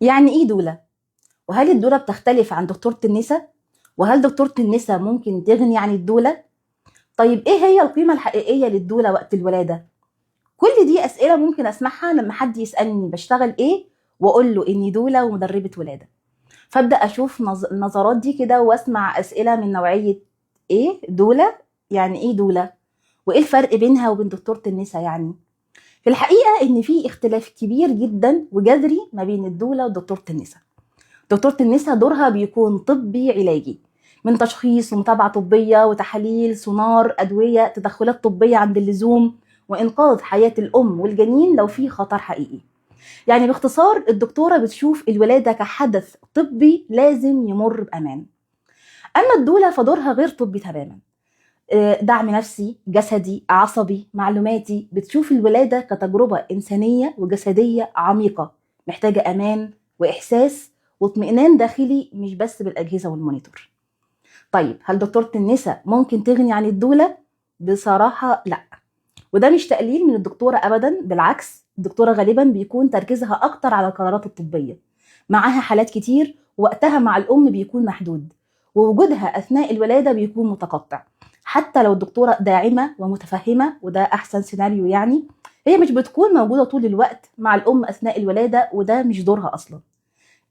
يعني ايه دولة؟ وهل الدولة بتختلف عن دكتورة النساء؟ وهل دكتورة النساء ممكن تغني عن الدولة؟ طيب ايه هي القيمة الحقيقية للدولة وقت الولادة؟ كل دي أسئلة ممكن أسمعها لما حد يسألني بشتغل ايه وأقول له إني دولة ومدربة ولادة. فأبدأ أشوف النظرات دي كده وأسمع أسئلة من نوعية ايه دولة؟ يعني ايه دولة؟ وايه الفرق بينها وبين دكتورة النساء يعني؟ في الحقيقة إن في اختلاف كبير جدا وجذري ما بين الدولة ودكتورة النساء. دكتورة النساء دورها بيكون طبي علاجي، من تشخيص ومتابعة طبية وتحاليل سونار أدوية تدخلات طبية عند اللزوم وإنقاذ حياة الأم والجنين لو في خطر حقيقي. يعني باختصار الدكتورة بتشوف الولادة كحدث طبي لازم يمر بأمان. أما الدولة فدورها غير طبي تماما، دعم نفسي جسدي عصبي معلوماتي، بتشوف الولادة كتجربة إنسانية وجسدية عميقة محتاجة أمان وإحساس واطمئنان داخلي مش بس بالأجهزة والمونيتور. طيب هل دكتورة النساء ممكن تغني عن الدولة؟ بصراحة لا، وده مش تقليل من الدكتورة أبدا، بالعكس الدكتورة غالبا بيكون تركيزها أكتر على القرارات الطبية، معاها حالات كتير وقتها مع الأم بيكون محدود، ووجودها أثناء الولادة بيكون متقطع. حتى لو الدكتورة داعمة ومتفهمة وده أحسن سيناريو، يعني هي مش بتكون موجودة طول الوقت مع الأم أثناء الولادة وده مش دورها أصلا.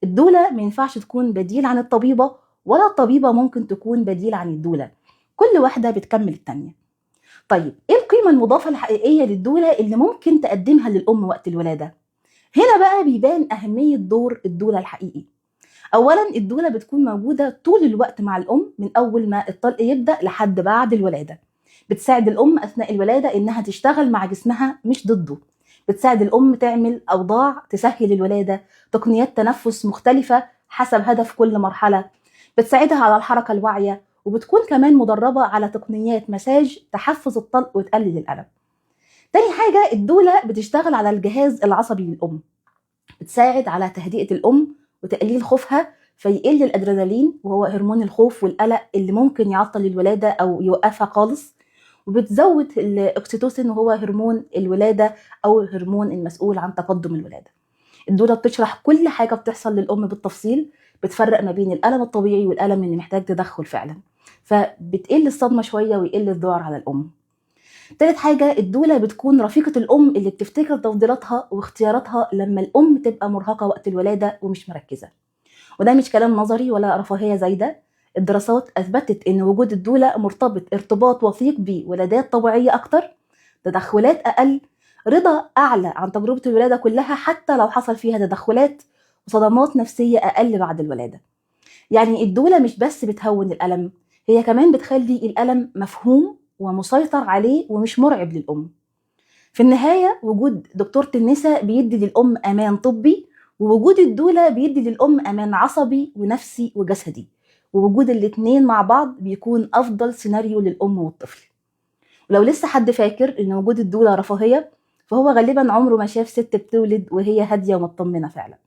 الدولة ما ينفعش تكون بديل عن الطبيبة ولا الطبيبة ممكن تكون بديل عن الدولة، كل واحدة بتكمل التانية. طيب ايه القيمة المضافة الحقيقية للدولة اللي ممكن تقدمها للأم وقت الولادة؟ هنا بقى بيبان أهمية دور الدولة الحقيقي. أولا الدولة بتكون موجودة طول الوقت مع الأم من أول ما الطلق يبدأ لحد بعد الولادة. بتساعد الأم أثناء الولادة إنها تشتغل مع جسمها مش ضده. بتساعد الأم تعمل أوضاع تسهل الولادة، تقنيات تنفس مختلفة حسب هدف كل مرحلة، بتساعدها على الحركة الواعية، وبتكون كمان مدربة على تقنيات مساج تحفز الطلق وتقلل الألم. تاني حاجة الدولة بتشتغل على الجهاز العصبي للأم، بتساعد على تهدئة الأم وتقليل خوفها فيقل الأدرينالين وهو هرمون الخوف والقلق اللي ممكن يعطل الولادة أو يوقفها خالص، وبتزود الأكسيتوسين وهو هرمون الولادة أو الهرمون المسؤول عن تقدم الولادة. الدولة بتشرح كل حاجة بتحصل للأم بالتفصيل، بتفرق ما بين الألم الطبيعي والألم اللي محتاج تدخل فعلا، فبتقل الصدمة شوية ويقل الذعر على الأم. تالت حاجة الدولة بتكون رفيقة الأم اللي بتفتكر تفضيلاتها واختياراتها لما الأم تبقى مرهقة وقت الولادة ومش مركزة. وده مش كلام نظري ولا رفاهية زايدة، الدراسات أثبتت إن وجود الدولة مرتبط ارتباط وثيق بولادات طبيعية أكتر، تدخلات أقل، رضا أعلى عن تجربة الولادة كلها حتى لو حصل فيها تدخلات، وصدمات نفسية أقل بعد الولادة. يعني الدولة مش بس بتهون الألم، هي كمان بتخلي الألم مفهوم ومسيطر عليه ومش مرعب للأم. في النهاية وجود دكتورة النساء بيدي للأم أمان طبي، ووجود الدولة بيدي للأم أمان عصبي ونفسي وجسدي، ووجود الاتنين مع بعض بيكون أفضل سيناريو للأم والطفل. ولو لسه حد فاكر إن وجود الدولة رفاهية، فهو غالبا عمره ما شاف ست بتولد وهي هادية ومطمنة فعلا.